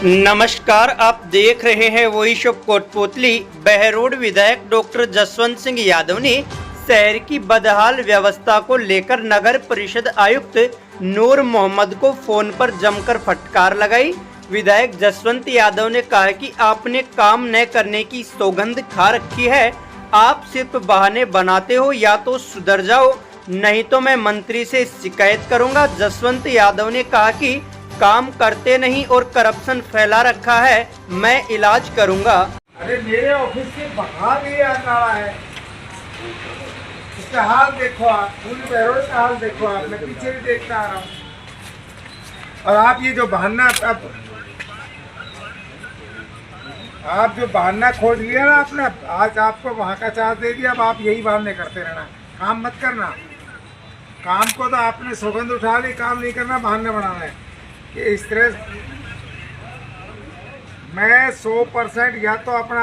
नमस्कार, आप देख रहे हैं वॉइस ऑफ कोटपुतली। बहरोड विधायक डॉक्टर जसवंत सिंह यादव ने शहर की बदहाल व्यवस्था को लेकर नगर परिषद आयुक्त नूर मोहम्मद को फोन पर जमकर फटकार लगाई। विधायक जसवंत यादव ने कहा कि आपने काम न करने की सौगंध खा रखी है। आप सिर्फ बहाने बनाते हो, या तो सुधर जाओ, नहीं तो मैं मंत्री से शिकायत करूंगा। जसवंत यादव ने कहा कि काम करते नहीं और करप्शन फैला रखा है, मैं इलाज करूंगा। अरे मेरे ऑफिस से बाहर ही आ रहा है, इसका हाल देखो आप, पूरी बहरोड का हाल देखो आप, मैं पीछे भी देखता आ रहा हूँ। और आप ये जो बहाना आप जो बहाना खोज लिया ना आपने, आज आपको वहाँ का चार्ज दे दिया, अब आप यही बहाने करते रहना, काम मत करना। काम को तो आपने सौगंध उठा ली, काम नहीं करना, बहाने बनाना है। कि इस तरह मैं 100% या तो अपना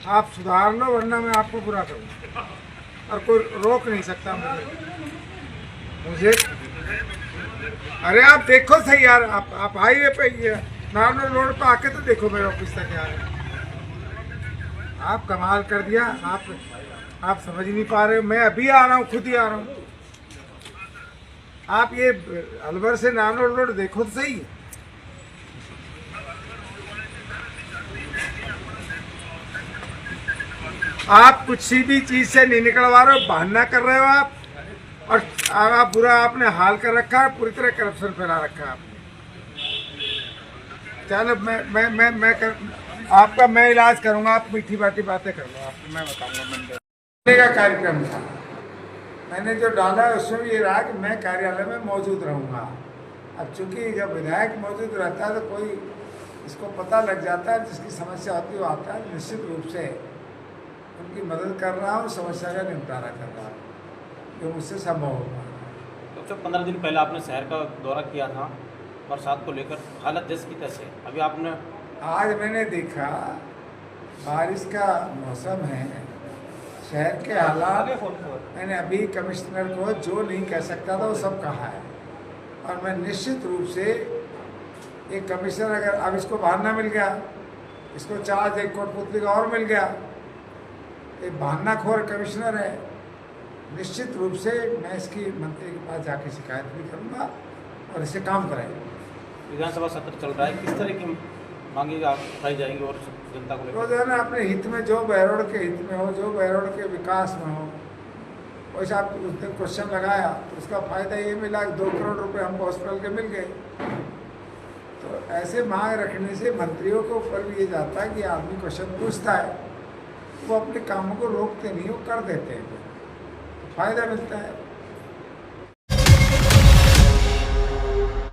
आप सुधार लो, वरना मैं आपको बुरा करूँ, और कोई रोक नहीं सकता मुझे। अरे आप देखो सही यार, आप हाईवे पे नार्मल रोड पे आके तो देखो मेरे ऑफिस तक यार। आप कमाल कर दिया, आप समझ नहीं पा रहे हो। मैं अभी आ रहा हूँ, खुद ही आ रहा हूँ। आप ये अलवर से नानोर रोड देखो तो सही। आप कुछ भी चीज से नहीं निकलवा रहे हो, बहाना कर रहे हो आप, और आप बुरा आपने हाल कर रखा है, पूरी तरह करप्शन फैला रखा है आपने। चलो आपका मैं इलाज करूंगा, आप मीठी बाटी बातें कर लो, आपको मैं बताऊंगा। मंदिर का कार्यक्रम था, मैंने जो डाला है उसमें भी ये रहा कि मैं कार्यालय में मौजूद रहूँगा। अब चूंकि जब विधायक मौजूद रहता है तो कोई इसको पता लग जाता है, जिसकी समस्या होती है वो आता है। निश्चित रूप से उनकी मदद कर रहा हूँ, समस्या का निपटारा कर रहा हूँ, जो मुझसे संभव होगा। तो 15 दिन पहले आपने शहर का दौरा किया था बरसात को लेकर, हालत जैसे की तैसे। अभी आपने आज मैंने देखा बारिश का मौसम है, शहर के हालात मैंने अभी कमिश्नर को जो नहीं कह सकता था वो सब कहा है। और मैं निश्चित रूप से एक कमिश्नर, अगर अब इसको बहाना मिल गया, इसको चार्ज एक कोटपुतली का और मिल गया, एक बहानाखोर कमिश्नर है, निश्चित रूप से मैं इसकी मंत्री के पास जाके शिकायत भी करूँगा और इसे काम कराएंगे। विधानसभा सत्र चल रहा है, किस तरह की मांगे आप उठाई जाएंगी और जनता को तो जो है ना, अपने हित में, जो बहरोड के हित में हो, जो बहरोड के विकास में हो, वैसे आप उस दिन क्वेश्चन लगाया तो उसका फायदा ये मिला कि 2 करोड़ रुपए हमको हॉस्पिटल के मिल गए। तो ऐसे मांग रखने से मंत्रियों के ऊपर भी ये जाता है कि आदमी क्वेश्चन पूछता है, वो अपने कामों को रोकते नहीं, वो कर देते हैं, तो फायदा मिलता है।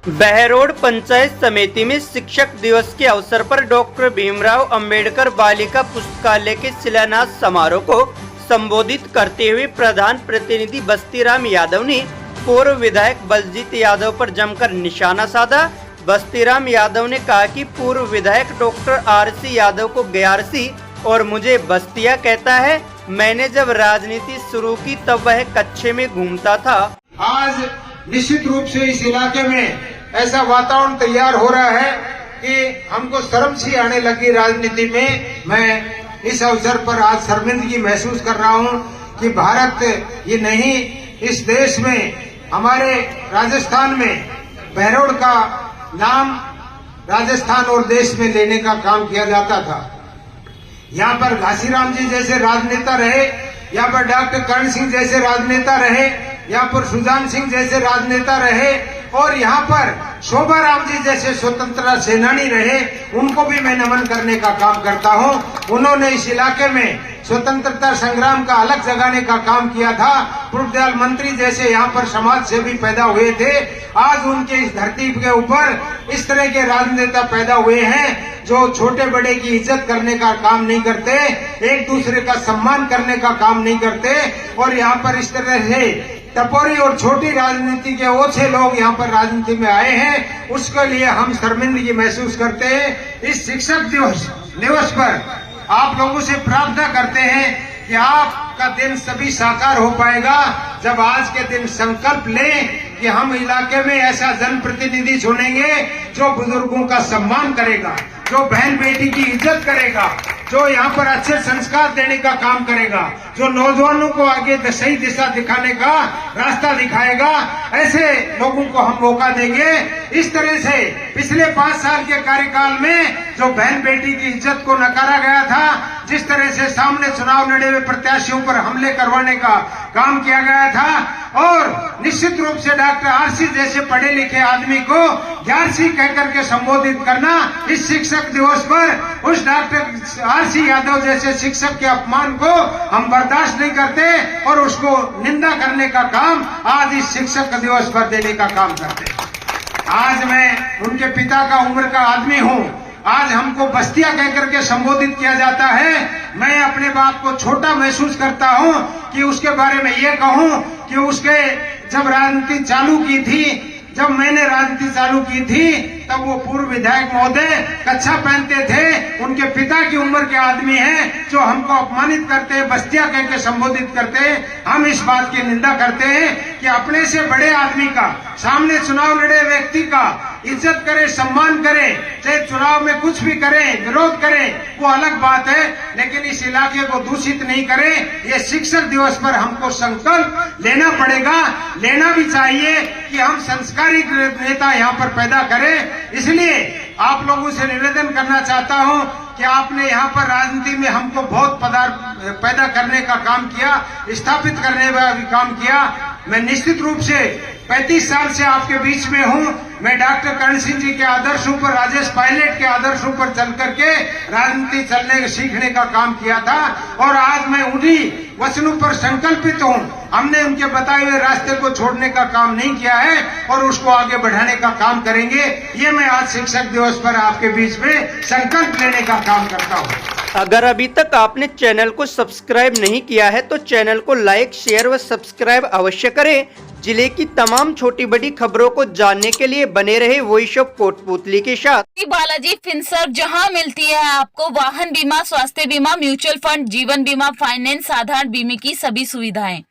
बहरोड पंचायत समिति में शिक्षक दिवस के अवसर पर डॉक्टर भीमराव अंबेडकर बालिका पुस्तकालय के शिलान्यास समारोह को संबोधित करते हुए प्रधान प्रतिनिधि बस्तीराम यादव ने पूर्व विधायक बलजीत यादव पर जमकर निशाना साधा। बस्तीराम यादव ने कहा कि पूर्व विधायक डॉक्टर आरसी यादव को ग्यारसी और मुझे बस्तिया कहता है। मैंने जब राजनीति शुरू की तब वह कच्चे में घूमता था। आज निश्चित रूप से इस इलाके में ऐसा वातावरण तैयार हो रहा है कि हमको शर्म सी आने लगी राजनीति में। मैं इस अवसर पर आज शर्मिंदगी महसूस कर रहा हूं कि भारत ये नहीं, इस देश में, हमारे राजस्थान में बहरोड का नाम राजस्थान और देश में लेने का काम किया जाता था। यहाँ पर घासीराम जी जैसे राजनेता रहे, यहाँ पर डॉक्टर करण सिंह जैसे राजनेता रहे, यहाँ पर सुजान सिंह जैसे राजनेता रहे, और यहाँ पर शोभा राम जी जैसे स्वतंत्रता सेनानी रहे। उनको भी मैं नमन करने का काम करता हूँ। उन्होंने इस इलाके में स्वतंत्रता संग्राम का अलग जगाने का काम किया था। पूर्वदयाल मंत्री जैसे यहाँ पर समाज सेवी पैदा हुए थे। आज उनके इस धरती के ऊपर इस तरह के राजनेता पैदा हुए हैं जो छोटे बड़े की इज्जत करने का काम नहीं करते, एक दूसरे का सम्मान करने का काम नहीं करते, और यहाँ पर इस तरह से टपोरी और छोटी राजनीति के ओछे लोग यहाँ पर राजनीति में आए हैं। उसके लिए हम शर्मिंदगी महसूस करते हैं। इस शिक्षक दिवस पर आप लोगों से प्रार्थना करते हैं कि आपका दिन सभी साकार हो पाएगा जब आज के दिन संकल्प लें कि हम इलाके में ऐसा जनप्रतिनिधि चुनेंगे जो बुजुर्गों का सम्मान करेगा, जो बहन बेटी की इज्जत करेगा, जो यहाँ पर अच्छे संस्कार देने का काम करेगा, जो नौजवानों को आगे सही दिशा दिखाने का रास्ता दिखाएगा। ऐसे लोगों को हम मौका देंगे। इस तरह से पिछले 5 साल के कार्यकाल में जो बहन बेटी की इज्जत को नकारा गया था, जिस तरह से सामने चुनाव लड़े हुए प्रत्याशियों पर हमले करवाने का काम किया गया था, और निश्चित रूप से डॉक्टर आरसी जैसे पढ़े लिखे आदमी को ग्यारसी कहकर के संबोधित करना, इस शिक्षक दिवस पर उस डॉक्टर आरसी यादव जैसे शिक्षक के अपमान को हम बर्दाश्त नहीं करते और उसको निंदा करने का काम आज इस शिक्षक दिवस पर देने का काम करते हैं। आज मैं उनके पिता का उम्र का आदमी हूँ। आज हमको बस्तिया कहकर के संबोधित किया जाता है। मैं अपने बाप को छोटा महसूस करता हूँ कि उसके बारे में ये कहूँ कि उसके जब राजनीति चालू की थी, जब मैंने राजनीति चालू की थी, तब वो पूर्व विधायक महोदय कच्छा पहनते थे। उनके पिता की उम्र के आदमी हैं जो हमको अपमानित करते हैं, बस्तिया कह के संबोधित करते हैं। हम इस बात की निंदा करते हैं कि अपने से बड़े आदमी का, सामने चुनाव लड़े व्यक्ति का इज्जत करे, सम्मान करे, चाहे चुनाव में कुछ भी करें, विरोध करें, वो अलग बात है, लेकिन इस इलाके को दूषित नहीं करें। ये शिक्षक दिवस पर हमको संकल्प लेना पड़ेगा, लेना भी चाहिए कि हम संस्कारी नेता यहाँ पर पैदा करें। इसलिए आप लोगों से निवेदन करना चाहता हूँ कि आपने यहाँ पर राजनीति में हमको बहुत पैदा करने का काम किया, स्थापित करने का भी काम किया। मैं निश्चित रूप से 35 साल से आपके बीच में हूँ। मैं डॉक्टर करण सिंह जी के आदर्शों पर, राजेश पायलट के आदर्शों पर चल करके राजनीति चलने सीखने का काम किया था, और आज मैं उन्हीं वचनों पर संकल्पित हूँ। हमने उनके बताए हुए रास्ते को छोड़ने का काम नहीं किया है और उसको आगे बढ़ाने का काम करेंगे। ये मैं आज शिक्षक दिवस पर आपके बीच में संकल्प लेने का काम करता हूँ। अगर अभी तक आपने चैनल को सब्सक्राइब नहीं किया है तो चैनल को लाइक, शेयर व सब्सक्राइब अवश्य करें। जिले की तमाम छोटी बड़ी खबरों को जानने के लिए बने रहे वॉइस ऑफ कोटपुतली के साथ। बालाजी फिनसर्व, जहां मिलती है आपको वाहन बीमा, स्वास्थ्य बीमा, म्यूचुअल फंड, जीवन बीमा, फाइनेंस, साधारण बीमे की सभी सुविधाएं।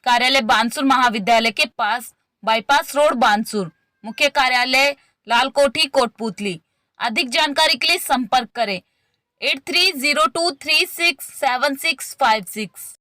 कार्यालय बानसूर महाविद्यालय के पास, बाईपास रोड, बानसूर। मुख्य कार्यालय लालकोठी, कोटपुतली। अधिक जानकारी के लिए संपर्क करें 8302367656।